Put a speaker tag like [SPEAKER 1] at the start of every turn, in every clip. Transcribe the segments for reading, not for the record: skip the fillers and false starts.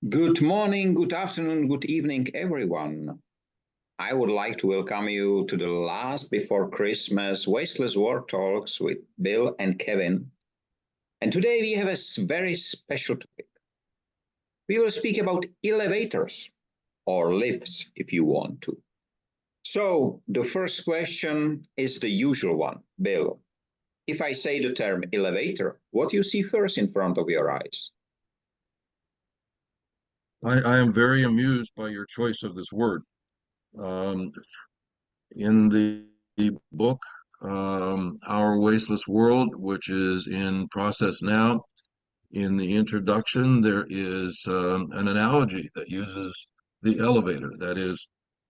[SPEAKER 1] Good morning, good afternoon, good evening, everyone. I would like to welcome you to the last before Christmas Wasteless World Talks with Bill and Kevin. And today we have a very special topic. We will speak about elevators or lifts if you want to. So the first question is the usual one. Bill, if I say the term elevator, what do you see first in front of your eyes?
[SPEAKER 2] I am very amused by your choice of this word. In the book, Our Wasteless World, which is in process now, in the introduction, there is an analogy that uses the elevator. That is,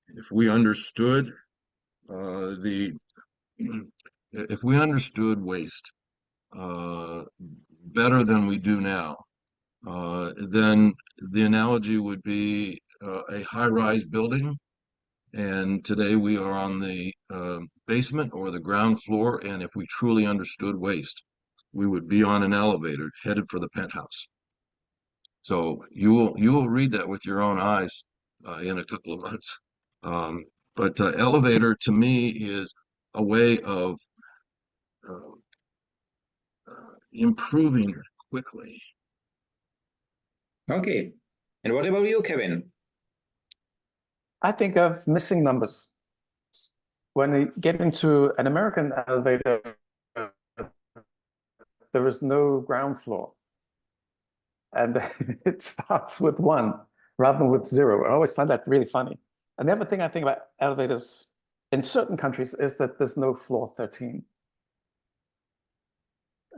[SPEAKER 2] if we understood the if we understood waste better than we do now, then the analogy would be a high-rise building. And today we are on the basement or the ground floor. And if we truly understood waste, we would be on an elevator headed for the penthouse. So you will read that with your own eyes in a couple of months. Um, but elevator to me is a way of uh, improving quickly.
[SPEAKER 1] Okay. And what about you, Kevin?
[SPEAKER 3] I think of missing numbers. When you get into an American elevator, there is no ground floor. And it starts with 1 rather than with 0. I always find that really funny. And the other thing I think about elevators in certain countries is that there's no floor 13.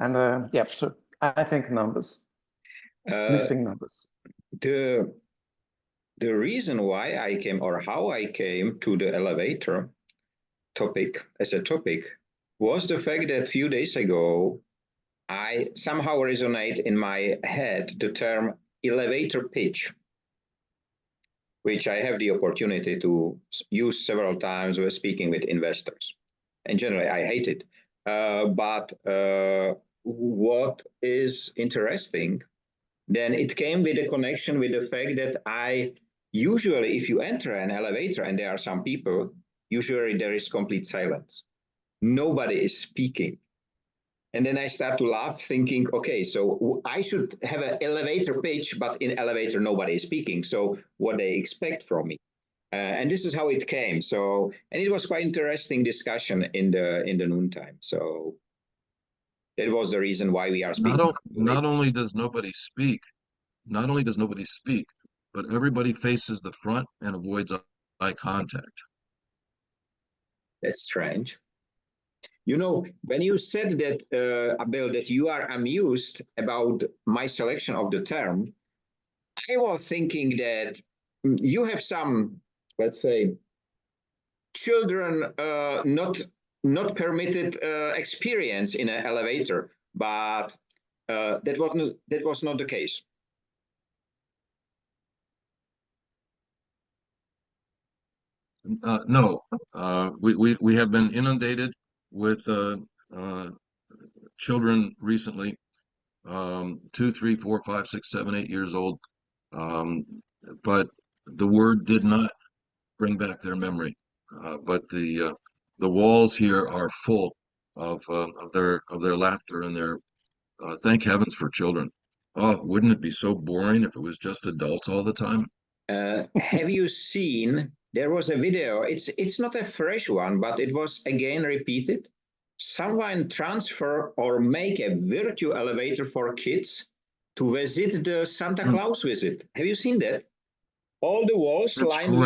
[SPEAKER 3] And yeah, so I think numbers, missing numbers.
[SPEAKER 1] The reason why I came or how I came to the elevator topic as a topic was the fact that a few days ago I somehow resonate in my head the term elevator pitch, which I have the opportunity to use several times when speaking with investors. And generally, I hate it. But what is interesting, then it came with a connection with the fact that I usually, if you enter an elevator and there are some people, usually there is complete silence. Nobody is speaking. And then I start to laugh, thinking, okay, so I should have an elevator pitch, but in elevator nobody is speaking. So what they expect from me, and this is how it came. So, and it was quite interesting discussion in the noontime. So that was the reason why we are speaking.
[SPEAKER 2] Not only does nobody speak, but everybody faces the front and avoids eye contact.
[SPEAKER 1] That's strange. You know, when you said that, Abel, that you are amused about my selection of the term, I was thinking that you have some, let's say, children not permitted experience in an elevator, but that was not the case.
[SPEAKER 2] No, we have been inundated with children recently, 2, 3, 4, 5, 6, 7, 8 years old, but the word did not bring back their memory. But the walls here are full of their laughter and their thank heavens for children. Oh, wouldn't it be so boring if it was just adults all the time?
[SPEAKER 1] Have you seen? There was a video. It's not a fresh one, but it was again repeated. Someone transfer or make a virtual elevator for kids to visit the Santa Claus visit. Have you seen that? All the walls lined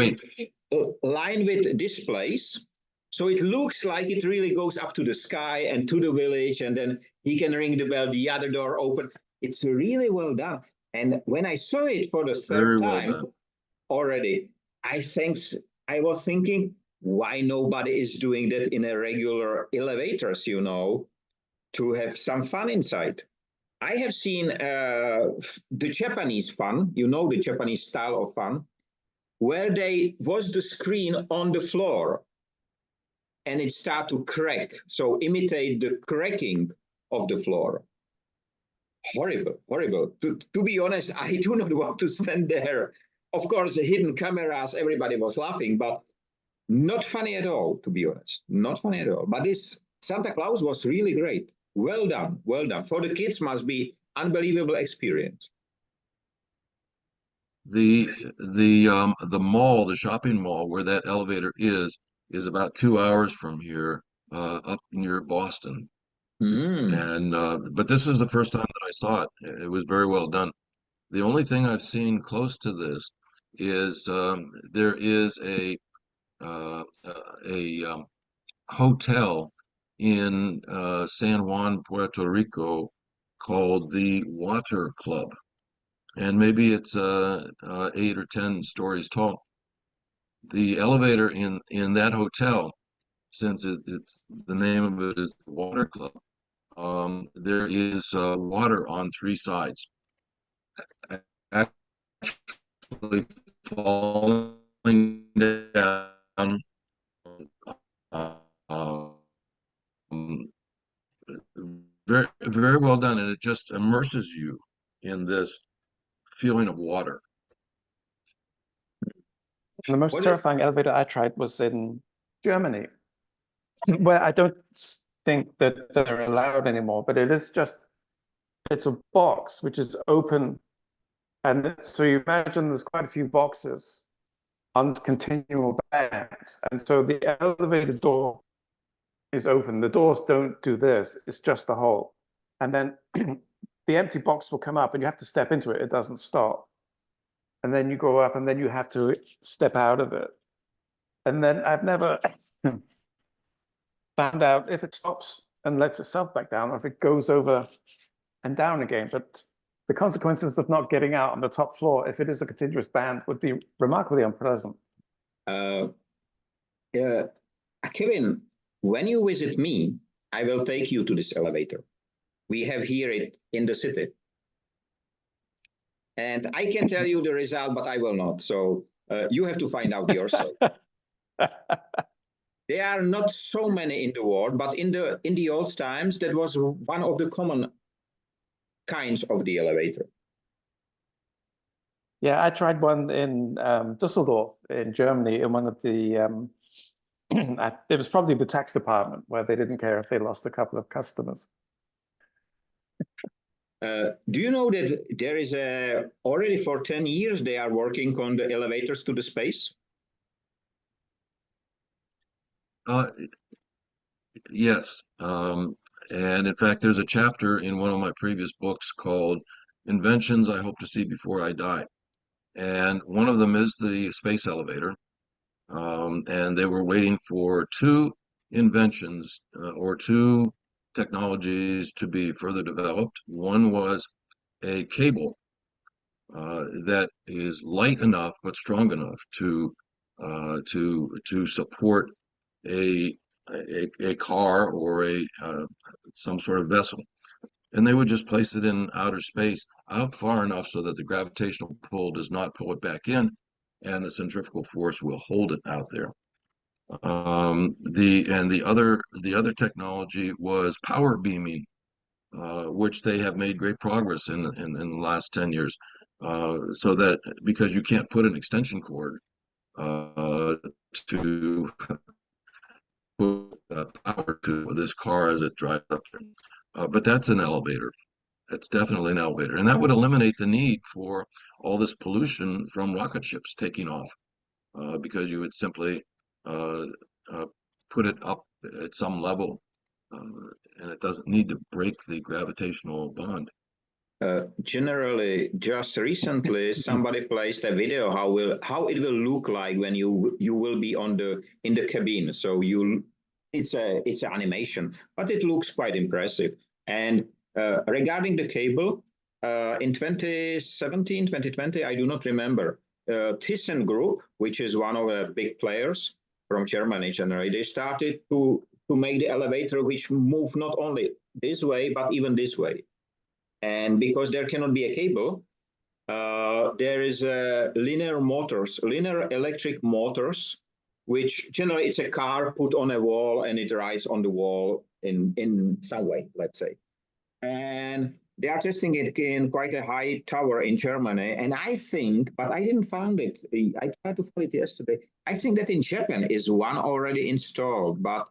[SPEAKER 1] with displays. So it looks like it really goes up to the sky and to the village, and then he can ring the bell, the other door open. It's really well done. And when I saw it for the third time already, I was thinking, why nobody is doing that in a regular elevators, you know, to have some fun inside. I have seen the Japanese fun, you know, the Japanese style of fun, where they was the screen on the floor and it start to crack, so imitate the cracking of the floor. horrible, horrible. To be honest, I do not want to stand there. Of course, the hidden cameras, everybody was laughing, but not funny at all, to be honest. Not funny at all. But this Santa Claus was really great. Well done, well done. For the kids, must be unbelievable experience.
[SPEAKER 2] The mall, the shopping mall where that elevator is about 2 hours from here, up near Boston. And but this is the first time that I saw it. It was very well done. The only thing I've seen close to this is there is a hotel in San Juan, Puerto Rico, called the Water Club, and maybe it's 8 or 10 stories tall. The elevator in that hotel, since it's the name of it is the Water Club, there is water on 3 sides, actually falling down. Um, very, very well done, and it just immerses you in this feeling of water.
[SPEAKER 3] The most terrifying elevator I tried was in Germany, where I don't think that they're allowed anymore, but it is just, it's a box which is open. And so you imagine there's quite a few boxes on this continual band. And so the elevator door is open. The doors don't do this. It's just a hole. And then the empty box will come up and you have to step into it. It doesn't stop. And then you go up and then you have to step out of it. And then I've never found out if it stops and lets itself back down or if it goes over and down again. But the consequences of not getting out on the top floor, if it is a continuous band, would be remarkably unpleasant.
[SPEAKER 1] Kevin, when you visit me, I will take you to this elevator. We have here it in the city. And I can tell you the result, but I will not. So you have to find out yourself. There are not so many in the world, but in the old times, that was one of the common kinds of the elevator.
[SPEAKER 3] Yeah, I tried one in Düsseldorf in Germany in one of the, it was probably the tax department where they didn't care if they lost a couple of customers.
[SPEAKER 1] Do you know that there is already for 10 years, they are working on the elevators to the space?
[SPEAKER 2] Yes. And in fact, there's a chapter in one of my previous books called Inventions I Hope to See Before I Die. And one of them is the space elevator. And they were waiting for 2 inventions or 2 technologies to be further developed. One was a cable that is light enough but strong enough to support a car or some sort of vessel, and they would just place it in outer space out far enough so that the gravitational pull does not pull it back in, and the centrifugal force will hold it out there. The other technology was power beaming, which they have made great progress in the last 10 years. So that because you can't put an extension cord to put power to this car as it drives up there. But that's an elevator. That's definitely an elevator. And that would eliminate the need for all this pollution from rocket ships taking off, because you would simply put it up at some level, and it doesn't need to break the gravitational bond.
[SPEAKER 1] Generally, just recently, somebody placed a video how it will look like when you will be in the cabin. So it's an animation, but it looks quite impressive. And regarding the cable, in 2017, 2020, I do not remember. Thyssen Group, which is one of the big players from Germany, generally, they started to make the elevator which move not only this way but even this way. And because there cannot be a cable, there is linear electric motors, which generally it's a car put on a wall and it rides on the wall in some way, let's say. And They are testing it in quite a high tower in Germany. And I think, but I didn't find it. I tried to find it yesterday. I think that in Japan is one already installed, but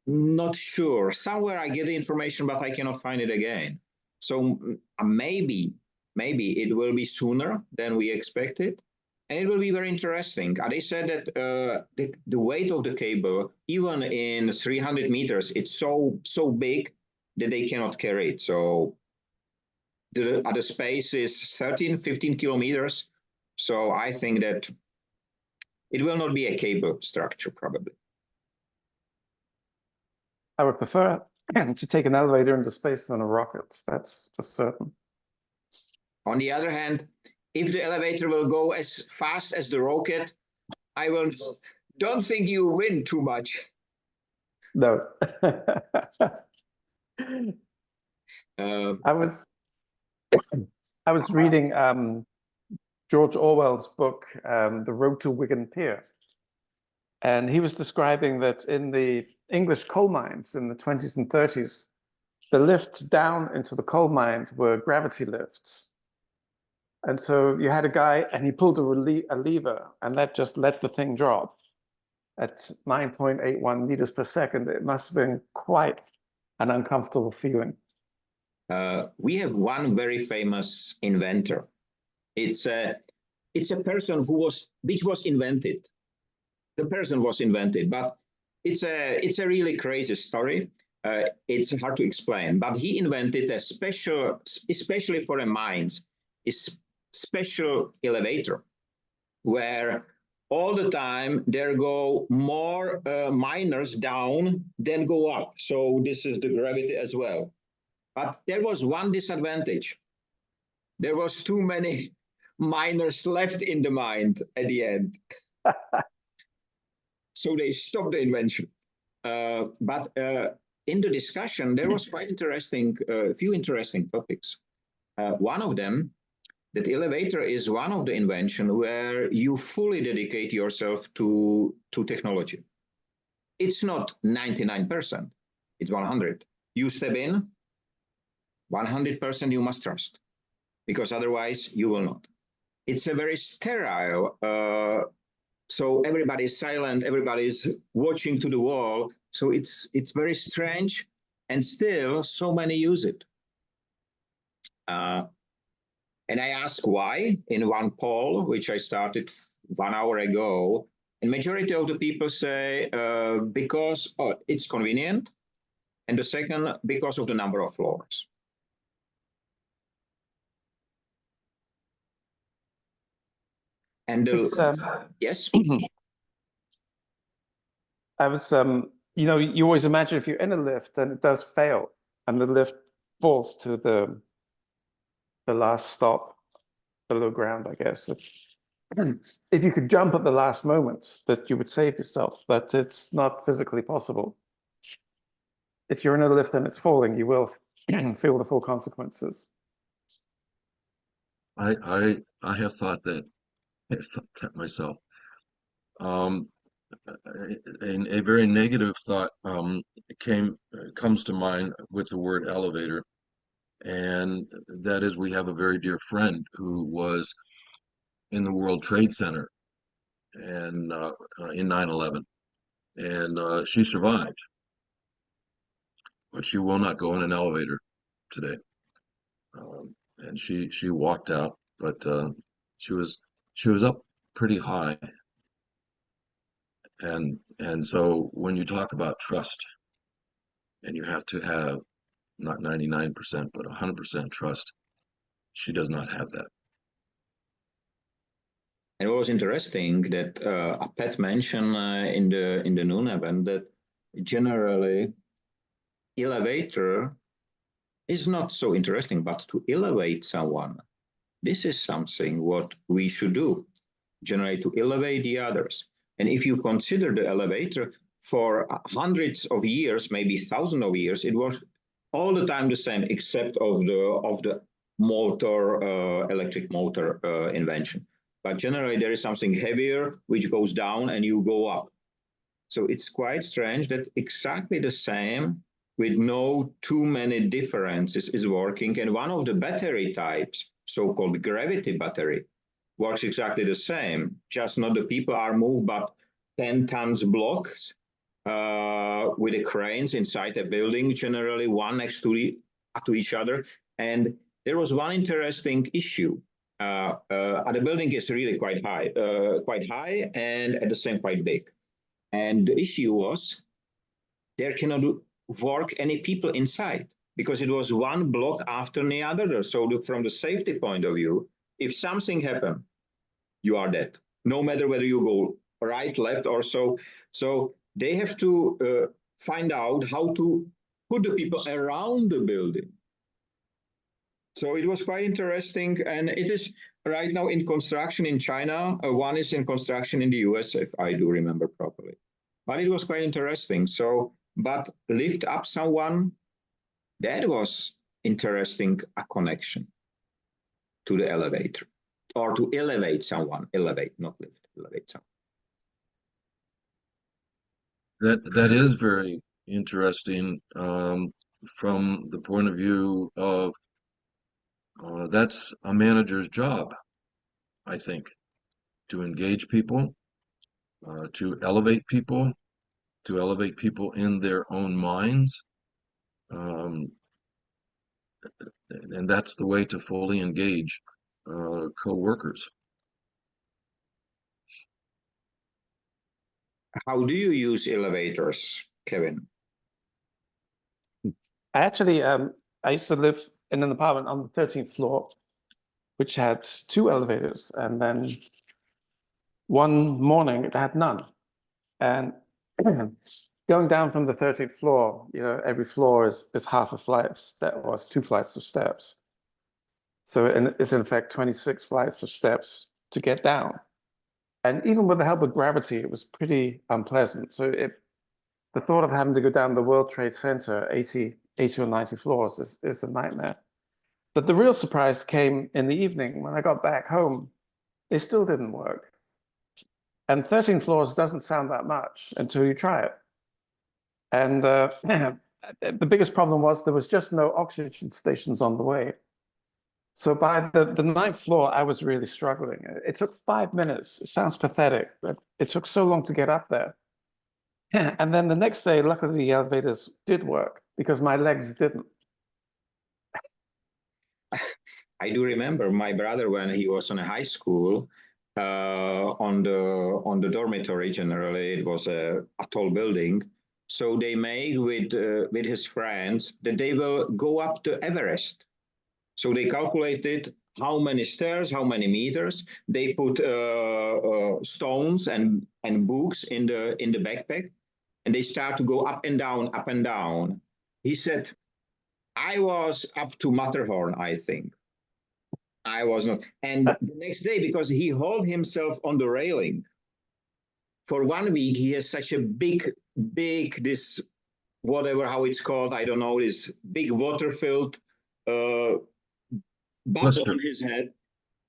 [SPEAKER 1] not sure. Somewhere I get the information, but I cannot find it again. So maybe it will be sooner than we expected. And it will be very interesting. They said that the weight of the cable, even in 300 meters, it's so big that they cannot carry it. So the space is 13, 15 kilometers. So I think that it will not be a cable structure, probably.
[SPEAKER 3] I would prefer to take an elevator into space than a rocket. That's for certain.
[SPEAKER 1] On the other hand, if the elevator will go as fast as the rocket, I don't think you win too much.
[SPEAKER 3] No. I was reading George Orwell's book, The Road to Wigan Pier. And he was describing that in the English coal mines in the 20s and 30s, the lifts down into the coal mines were gravity lifts. And so you had a guy and he pulled a lever and that just let the thing drop at 9.81 meters per second. It must have been quite an uncomfortable feeling.
[SPEAKER 1] We have one very famous inventor. It's a person which was invented. The person was invented, but it's a really crazy story. It's hard to explain, but he invented a special, especially for the mines, is special elevator where all the time there go more miners down than go up. So this is the gravity as well. But there was one disadvantage. There was too many miners left in the mine at the end. So they stopped the invention. But in the discussion, there was quite interesting, few interesting topics. One of them, that elevator is one of the inventions where you fully dedicate yourself to technology. It's not 99%, it's 100. You step in, 100% you must trust, because otherwise you will not. It's a very sterile, so everybody is silent, everybody is watching to the wall. So it's very strange, and still so many use it. And I asked why in one poll, which I started 1 hour ago, and majority of the people say because it's convenient, and the second, because of the number of floors. And yes?
[SPEAKER 3] I was, you know, you always imagine if you're in a lift and it does fail and the lift falls to the last stop below ground, I guess. If you could jump at the last moment, that you would save yourself, but it's not physically possible. If you're in a lift and it's falling, you will feel the full consequences.
[SPEAKER 2] I have thought that myself. A very negative thought comes to mind with the word elevator, and that is we have a very dear friend who was in the World Trade Center and in 9/11, and she survived, but she will not go in an elevator today. And she walked out, but she was up pretty high. And so when you talk about trust, and you have to have not 99%, but 100% trust, she does not have that.
[SPEAKER 1] It was interesting that Pat mentioned in the noon event that generally elevator is not so interesting, but to elevate someone, this is something what we should do, generally to elevate the others. And if you consider the elevator for hundreds of years, maybe thousands of years, it was all the time the same, except of the motor, electric motor invention. But generally there is something heavier which goes down and you go up. So it's quite strange that exactly the same with no too many differences is working. And one of the battery types, so-called gravity battery, works exactly the same. Just not the people are moved, but 10 tons blocks with the cranes inside a building, generally one next to each other. And there was one interesting issue. The building is really quite high, and at the same quite big. And the issue was there cannot work any people inside because it was one block after the other. So from the safety point of view, if something happened, you are dead, no matter whether you go right, left, or so. So they have to find out how to put the people around the building. So it was quite interesting, and it is right now in construction in China. One is in construction in the US, if I do remember properly. But it was quite interesting. So, but lift up someone, that was interesting, a connection to the elevator, or to elevate someone, elevate, not lift, elevate someone.
[SPEAKER 2] That is very interesting from the point of view of that's a manager's job, I think, to engage people, to elevate people in their own minds. And that's the way to fully engage co-workers.
[SPEAKER 1] How do you use elevators, Kevin?
[SPEAKER 3] I used to live in an apartment on the 13th floor, which had 2 elevators, and then one morning it had none. And going down from the 13th floor, every floor is half a flight of steps, or it's 2 flights of steps. So it's in fact 26 flights of steps to get down. And even with the help of gravity, it was pretty unpleasant. So the thought of having to go down the World Trade Center 80 or 90 floors is a nightmare. But the real surprise came in the evening when I got back home. They still didn't work. And 13 floors doesn't sound that much until you try it. And the biggest problem was there was just no oxygen stations on the way. So by the 9th floor, I was really struggling. It took 5 minutes. It sounds pathetic, but it took so long to get up there. And then the next day, luckily, the elevators did work because my legs didn't.
[SPEAKER 1] I do remember my brother when he was in a high school, on the dormitory. Generally, it was a tall building. So they made with his friends that they will go up to Everest. So they calculated how many stairs, how many meters. They put stones and books in the backpack, and they start to go up and down, up and down. He said, I was up to Matterhorn, I think. I was not. And the next day, because he hauled himself on the railing, for 1 week, he has such a big, this, whatever, how it's called, I don't know, this big water-filled bump on his head.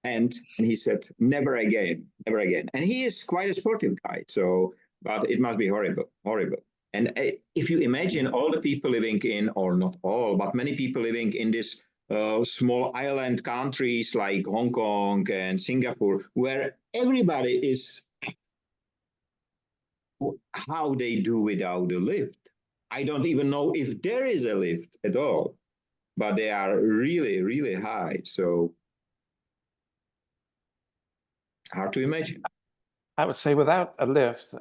[SPEAKER 1] And he said, never again, never again. And he is quite a sportive guy. So, but it must be horrible, horrible. And if you imagine all the people living in, or not all, but many people living in this small island countries like Hong Kong and Singapore, where everybody is, how they do without a lift. I don't even know if there is a lift at all, but they are really, really high. So hard to imagine.
[SPEAKER 3] I would say without a lift,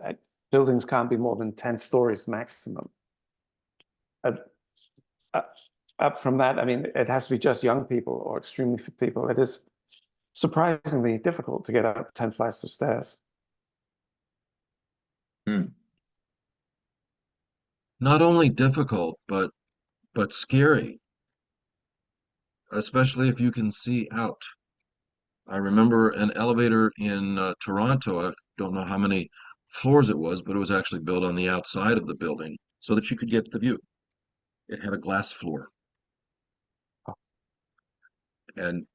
[SPEAKER 3] buildings can't be more than 10 stories maximum. Up from that, I mean, it has to be just young people or extremely fit people. It is surprisingly difficult to get up 10 flights of stairs.
[SPEAKER 2] Not only difficult, but scary, especially if you can see out. I remember an elevator in Toronto. I don't know how many floors it was, but it was actually built on the outside of the building so that you could get the view. It had a glass floor. And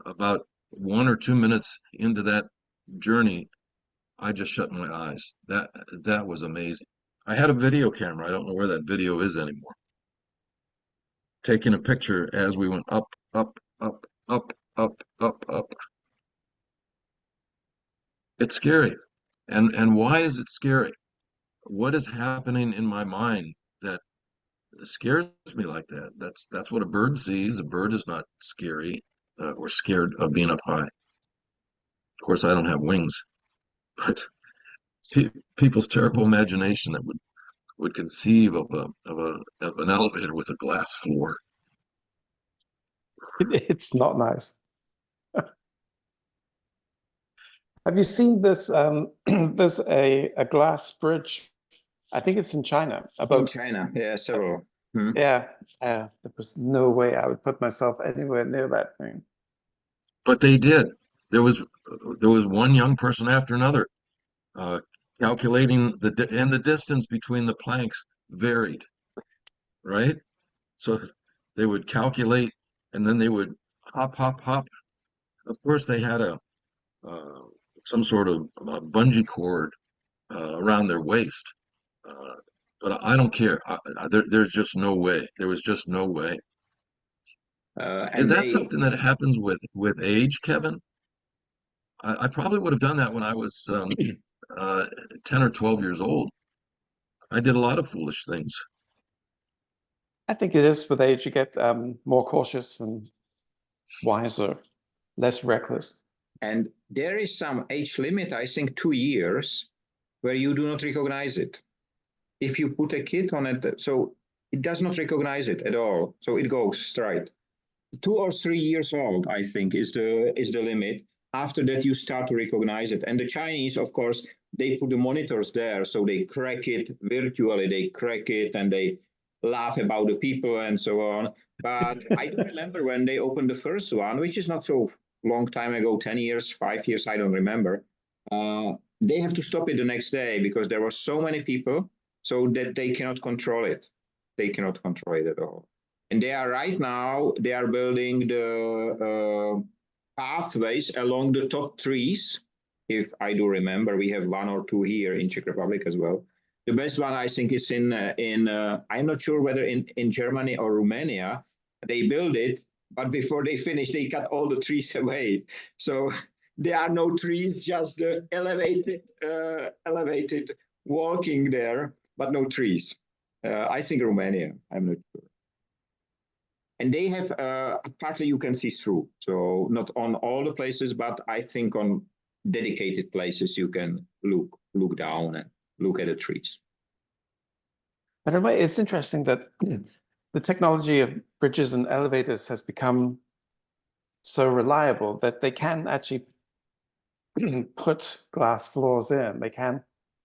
[SPEAKER 2] about 1 or 2 minutes into that journey, I just shut my eyes. That was amazing. I had a video camera. I don't know where that video is anymore. Taking a picture as we went up, up, up, up, up, up, up. It's scary. And why is it scary? What is happening in my mind that scares me like that? That's what a bird sees. A bird is not scary or scared of being up high. Of course, I don't have wings, but people's terrible imagination that would conceive of an elevator with a glass floor.
[SPEAKER 3] It's not nice. Have you seen this? There's a glass bridge. I think it's in China.
[SPEAKER 1] In
[SPEAKER 3] About
[SPEAKER 1] China, yeah, several.
[SPEAKER 3] yeah, there was no way I would put myself anywhere near that thing.
[SPEAKER 2] But they did. There was one young person after another calculating the distance between the planks varied, right? So they would calculate, and then they would hop, hop, hop. Of course, they had uh, some sort of bungee cord around their waist. But I don't care. There's just no way. There was just no way. Is
[SPEAKER 1] And
[SPEAKER 2] that
[SPEAKER 1] they
[SPEAKER 2] something that happens with age, Kevin? I probably would have done that when I was 10 or 12 years old. I did a lot of foolish things.
[SPEAKER 3] I think it is with age you get more cautious and wiser, less reckless.
[SPEAKER 1] and there is some age limit, I think 2 years, where you do not recognize it. If you put a kid on it, so it does not recognize it at all. So it goes straight. 2 or 3 years old, I think, is the limit. After that, you start to recognize it. And the Chinese, of course, they put the monitors there, so they crack it virtually. They crack it and they laugh about the people and so on. But I do remember when they opened the first one, which is not so long time ago, 10 years, 5 years, I don't remember. They have to stop it the next day because there were so many people so that they cannot control it. They cannot control it at all. And they are right now, they are building the pathways along the top trees. If I do remember, we have one or two here in Czech Republic as well. The best one, I think, is in I'm not sure whether in Germany or Romania. They build it, but before they finish, they cut all the trees away. So there are no trees, just elevated walking there, but no trees. I think Romania, I'm not sure. And they have partly you can see through. So not on all the places, but I think on dedicated places you can look down and look at the trees.
[SPEAKER 3] But in a way, it's interesting that the technology of bridges and elevators has become so reliable that they can actually put glass floors in. They can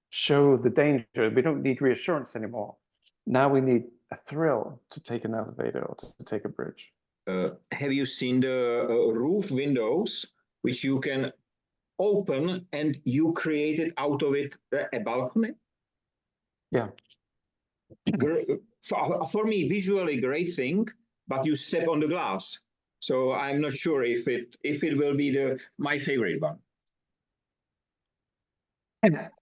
[SPEAKER 3] show the danger. We don't need reassurance anymore. Now we need a thrill to take an elevator or to take a bridge.
[SPEAKER 1] Have you seen the roof windows, which you can open and you created out of it a balcony?
[SPEAKER 3] Yeah.
[SPEAKER 1] For me, visually great thing, but you step on the glass. So I'm not sure if it will be my favorite one.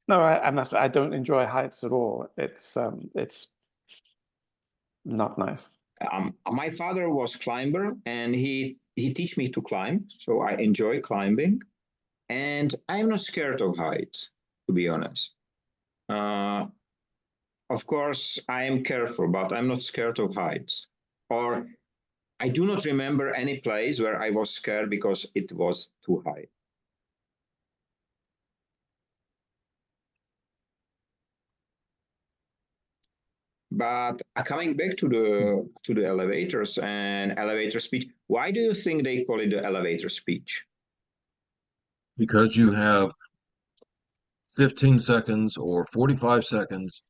[SPEAKER 3] No, I'm not. I don't enjoy heights at all. It's not nice.
[SPEAKER 1] My father was climber, and he teach me to climb, so I enjoy climbing, and I'm not scared of heights, to be honest. Of course, I am careful, but I'm not scared of heights. Or I do not remember any place where I was scared because it was too high. But coming back to the elevators and elevator speech, why do you think they call it the elevator speech?
[SPEAKER 2] Because you have 15 seconds or 45 seconds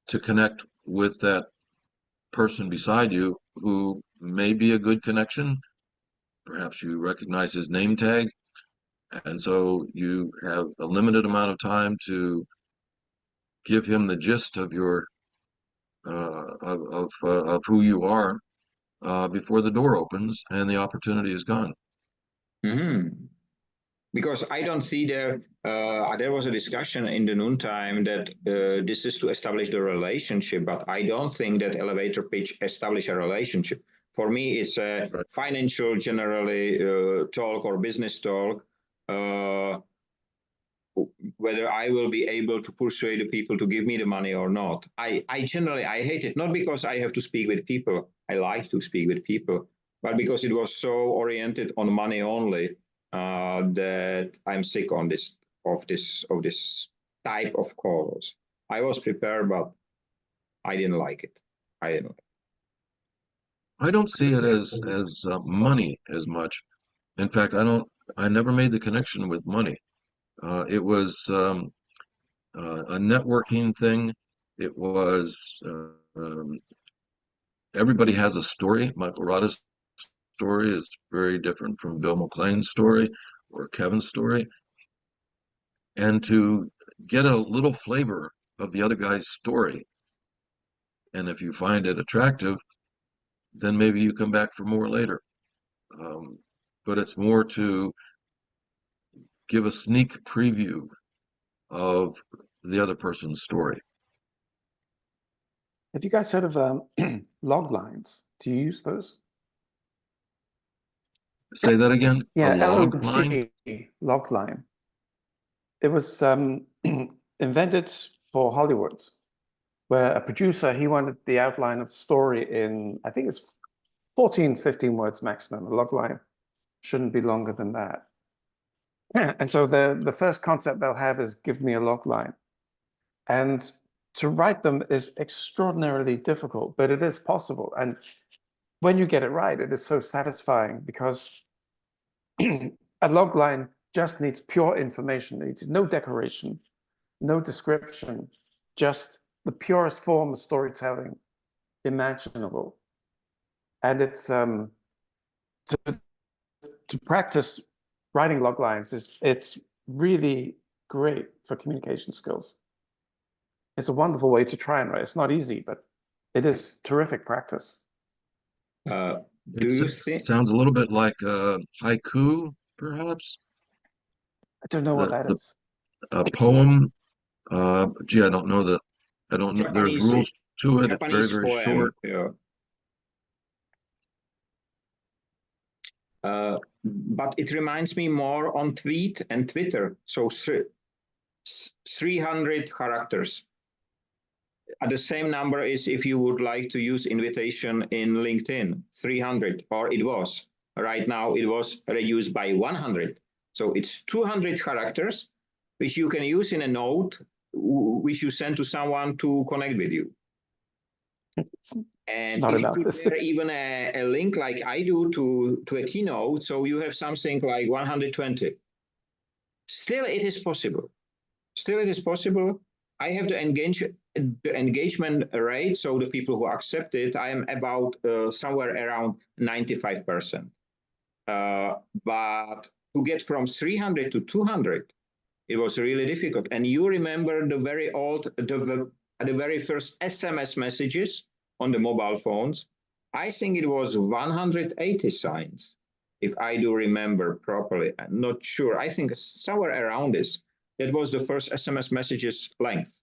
[SPEAKER 2] to connect with that person beside you who may be a good connection. Perhaps you recognize his name tag. And so you have a limited amount of time to give him the gist of your of who you are before the door opens and the opportunity is gone.
[SPEAKER 1] Mm-hmm. because I don't see there was a discussion in the noontime that this is to establish the relationship, but I don't think that elevator pitch establish a relationship. For me, it's a financial generally talk or business talk, whether I will be able to persuade the people to give me the money or not. I generally hate it, not because I have to speak with people. I like to speak with people, but because it was so oriented on money only that I'm sick of this type of calls. I was prepared, but I didn't like it.
[SPEAKER 2] I don't see it as money as much. In fact, I never made the connection with money. It was a networking thing. It was everybody has a story. Michael Rada's story is very different from Bill McClain's story or Kevin's story. And to get a little flavor of the other guy's story, and if you find it attractive, then maybe you come back for more later. But it's more to give a sneak preview of the other person's story.
[SPEAKER 3] Have you guys heard of log lines? Do you use those?
[SPEAKER 2] Say that again?
[SPEAKER 3] Yeah,
[SPEAKER 2] a log line?
[SPEAKER 3] log line. It was invented for Hollywood, where a producer, he wanted the outline of the story in, I think it's 14, 15 words maximum. A log line shouldn't be longer than that. And so the first concept they'll have is give me a log line. And to write them is extraordinarily difficult, but it is possible. And when you get it right, it is so satisfying because a log line just needs pure information. It needs no decoration, no description, just the purest form of storytelling imaginable. And it's to practice writing log lines it's really great for communication skills. It's a wonderful way to try and write. It's not easy, but it is terrific practice.
[SPEAKER 2] It sounds a little bit like haiku, perhaps?
[SPEAKER 3] I don't know what that is.
[SPEAKER 2] A poem. Gee, I don't know that. I don't know. There's rules to it. It's very, very short.
[SPEAKER 1] Yeah. But it reminds me more on tweet and Twitter. So 300 characters. The same number is if you would like to use invitation in LinkedIn, 300, or it was. Right now it was reduced by 100. So it's 200 characters, which you can use in a note, which you send to someone to connect with you. And if you put there even a link like I do to a keynote, so you have something like 120. Still it is possible. Still it is possible. I have the engagement rate, so the people who accept it, I am about somewhere around 95%. But to get from 300 to 200, it was really difficult. And you remember the very old, the very first SMS messages on the mobile phones? I think it was 180 signs, if I do remember properly. I'm not sure. I think somewhere around this. That was the first SMS messages length.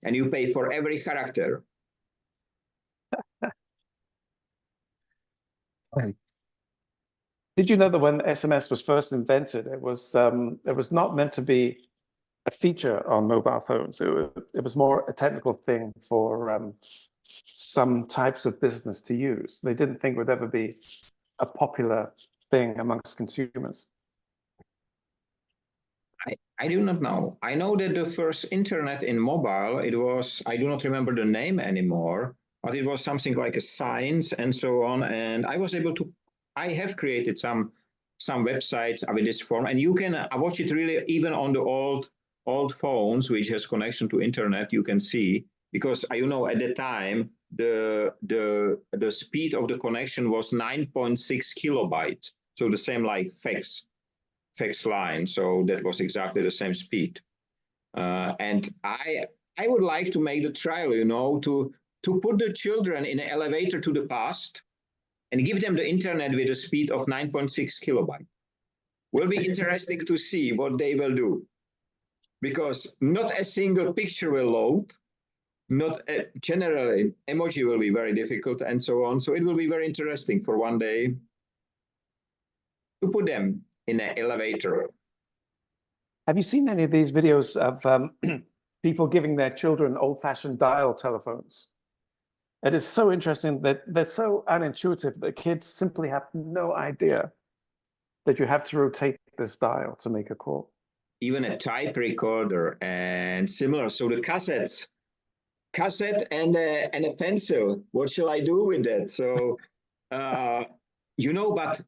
[SPEAKER 1] And you pay for every character.
[SPEAKER 3] Did you know that when SMS was first invented, it was not meant to be a feature on mobile phones. It was more a technical thing for some types of business to use. They didn't think it would ever be a popular thing amongst consumers.
[SPEAKER 1] I do not know. I know that the first internet in mobile, it was, I do not remember the name anymore, but it was something like a science and so on. And I was able to, I have created some websites with this form, and you can watch it really even on the old phones, which has connection to internet, you can see, because you know, at the time, the speed of the connection was 9.6 kilobytes. So the same like fax line. So that was exactly the same speed. And I would like to make the trial, you know, to put the children in an elevator to the past and give them the internet with a speed of 9.6 kilobytes. Will be interesting to see what they will do, because not a single picture will load, not generally emoji will be very difficult and so on. So it will be very interesting for one day to put them in an elevator.
[SPEAKER 3] Have you seen any of these videos of people giving their children old-fashioned dial telephones? It is so interesting that they're so unintuitive that kids simply have no idea that you have to rotate this dial to make a call.
[SPEAKER 1] Even a type recorder and similar. So the cassette and a pencil. What shall I do with that? So, but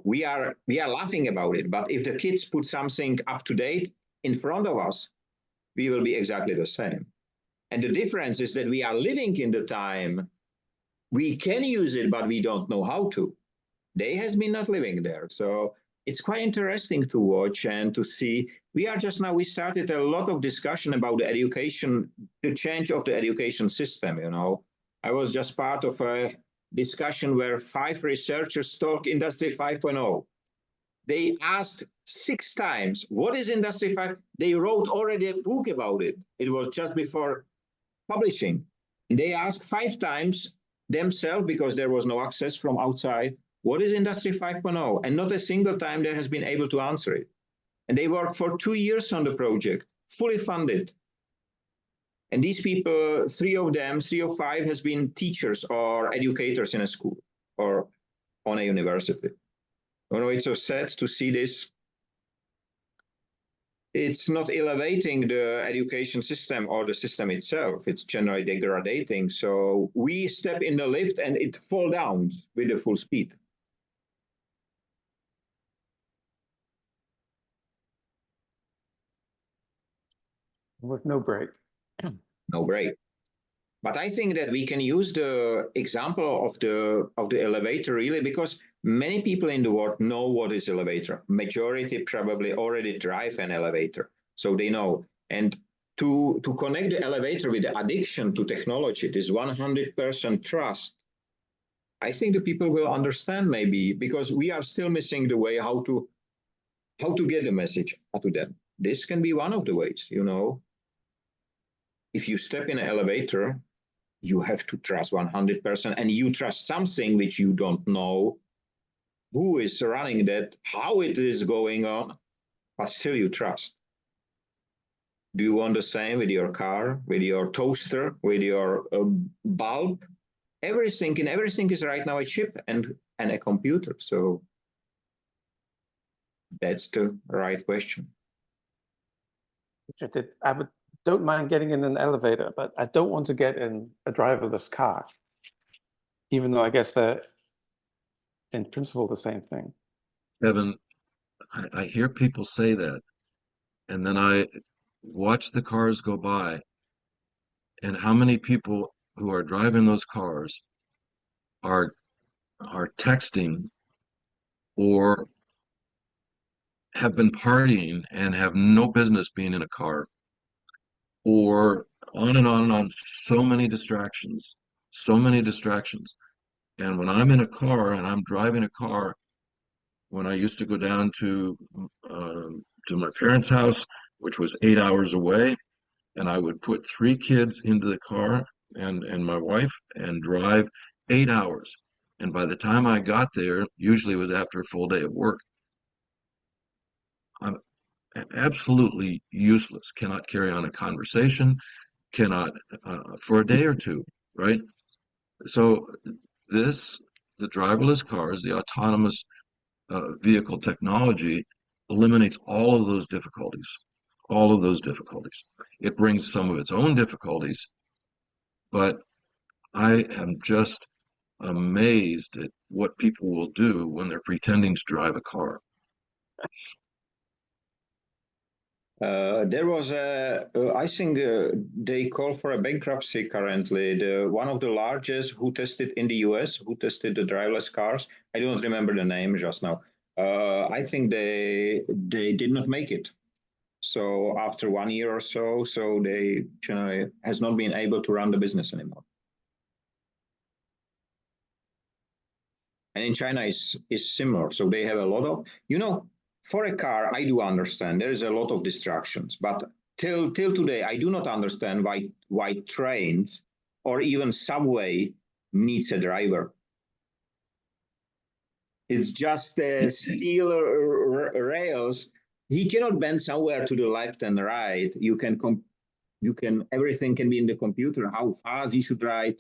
[SPEAKER 1] we are laughing about it. But if the kids put something up to date in front of us, we will be exactly the same. And the difference is that we are living in the time we can use it, but we don't know how to. They has been not living there. So it's quite interesting to watch and to see. We started a lot of discussion about the education, the change of the education system, I was just part of a discussion where 5 researchers talk Industry 5.0. They asked 6 times, what is Industry 5? They wrote already a book about it. It was just before publishing. And they asked 5 times themselves, because there was no access from outside, what is Industry 5.0? And not a single time they has been able to answer it. And they worked for 2 years on the project, fully funded. And these people, 3 of 5 has been teachers or educators in a school or on a university. It's so sad to see this. It's not elevating the education system or the system itself. It's generally degrading. So we step in the lift and it falls down with the full speed.
[SPEAKER 3] With no break.
[SPEAKER 1] No break. But I think that we can use the example of the elevator really, because many people in the world know what is elevator. Majority probably already drive an elevator, so they know. And to connect the elevator with the addiction to technology, this 100% trust, I think the people will understand maybe, because we are still missing the way how to get the message to them. This can be one of the ways, If you step in an elevator, you have to trust 100%, and you trust something which you don't know who is running that, how it is going on, but still you trust. Do you want the same with your car, with your toaster, with your bulb? Everything is right now a chip and a computer. So that's the right question.
[SPEAKER 3] I don't mind getting in an elevator, but I don't want to get in a driverless car, even though I guess they're in principle the same thing.
[SPEAKER 2] Kevin, I hear people say that, and then I watch the cars go by, and how many people who are driving those cars are texting or have been partying and have no business being in a car, or on and on and on. So many distractions. And when I'm in a car and I'm driving a car, when I used to go down to my parents' house, which was 8 hours away, and I would put 3 kids into the car and my wife and drive 8 hours. And by the time I got there, usually it was after a full day of work. I'm absolutely useless, cannot carry on a conversation, cannot for a day or two, right? So the driverless cars, the autonomous vehicle technology eliminates all of those difficulties. It brings some of its own difficulties, but I am just amazed at what people will do when they're pretending to drive a car.
[SPEAKER 1] There was I think they call for a bankruptcy currently. One of the largest who tested in the US, who tested the driverless cars. I don't remember the name just now. I think they did not make it. So after 1 year or so they generally has not been able to run the business anymore. And in China is similar. So they have a lot of, for a car, I do understand there is a lot of distractions, but till today, I do not understand why trains or even subway needs a driver. It's just steel rails. He cannot bend somewhere to the left and right. You can everything can be in the computer. How fast he should ride.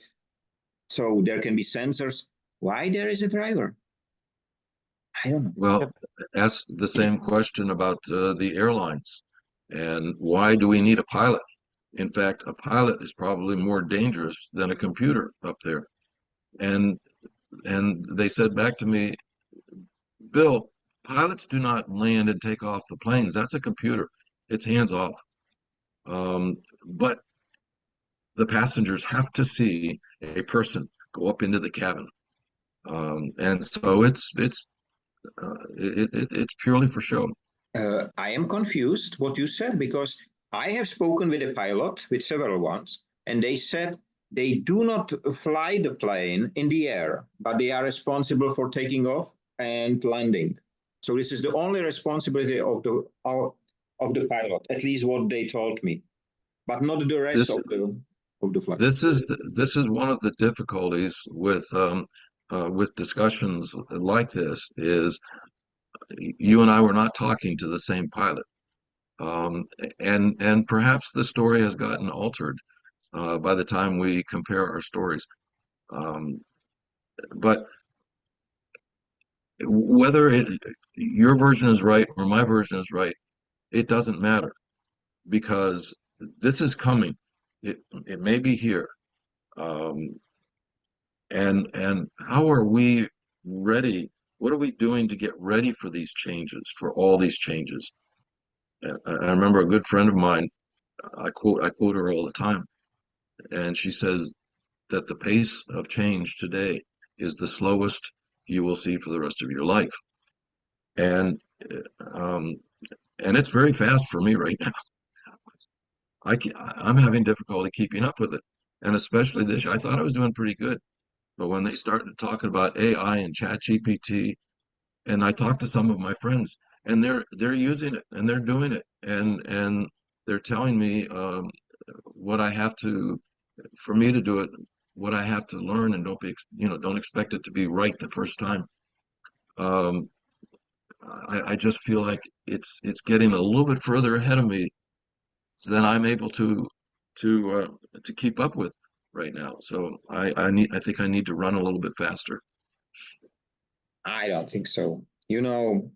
[SPEAKER 1] So there can be sensors. Why there is a driver? I don't know.
[SPEAKER 2] Well, ask the same question about the airlines. And why do we need a pilot? In fact, a pilot is probably more dangerous than a computer up there. And they said back to me, Bill, pilots do not land and take off the planes. That's a computer. It's hands off. But the passengers have to see a person go up into the cabin. And so it's purely for show.
[SPEAKER 1] I am confused what you said, because I have spoken with a pilot, with several ones, and they said they do not fly the plane in the air, but they are responsible for taking off and landing. So this is the only responsibility of the pilot, at least what they told me, but not the rest of the flight.
[SPEAKER 2] This is one of the difficulties with discussions like this, is you and I were not talking to the same pilot. And perhaps the story has gotten altered by the time we compare our stories. But whether your version is right or my version is right, it doesn't matter, because this is coming. It may be here. And how are we ready? What are we doing to get ready for these changes, for all these changes? I remember a good friend of mine, I quote her all the time, and she says that the pace of change today is the slowest you will see for the rest of your life. And it's very fast for me right now. I'm having difficulty keeping up with it. And especially this, I thought I was doing pretty good. But when they started talking about AI and ChatGPT, and I talked to some of my friends, and they're using it and they're doing it, and they're telling me what I have to, for me to do it, what I have to learn, and don't expect it to be right the first time. I just feel like it's getting a little bit further ahead of me than I'm able to keep up with right now. So I think I need to run a little bit faster.
[SPEAKER 1] I don't think so. You know,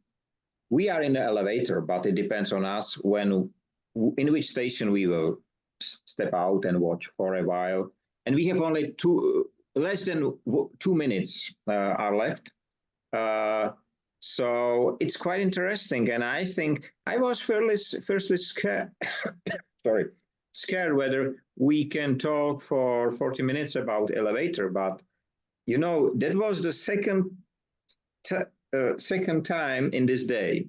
[SPEAKER 1] we are in the elevator, but it depends on us in which station we will step out and watch for a while. And we have only less than 2 minutes are left. So it's quite interesting. And I think I was firstly scared, scared whether we can talk for 40 minutes about elevator. But, you know, that was the second time in this day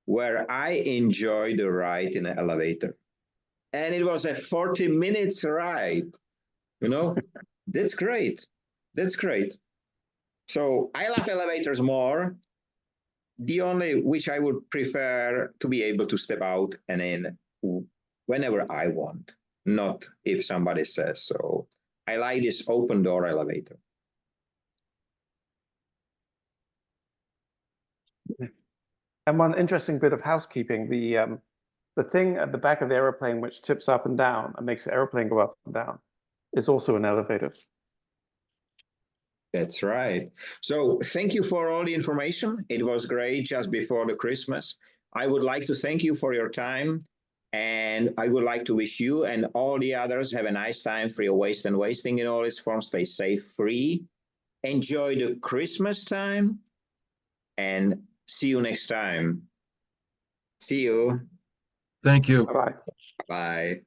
[SPEAKER 1] where I enjoyed the ride in an elevator. And it was a 40 minutes ride. You know, that's great. That's great. So I love elevators more. The only which I would prefer to be able to step out and in whenever I want, not if somebody says so. I like this open door elevator.
[SPEAKER 3] And one interesting bit of housekeeping, the thing at the back of the aeroplane which tips up and down and makes the aeroplane go up and down is also an elevator.
[SPEAKER 1] That's right. So thank you for all the information. It was great just before the Christmas. I would like to thank you for your time. And I would like to wish you and all the others have a nice time, free of waste and wasting in all its forms. Stay safe, free. Enjoy the Christmas time. And see you next time. See you.
[SPEAKER 2] Thank you.
[SPEAKER 3] Bye-bye.
[SPEAKER 1] Bye.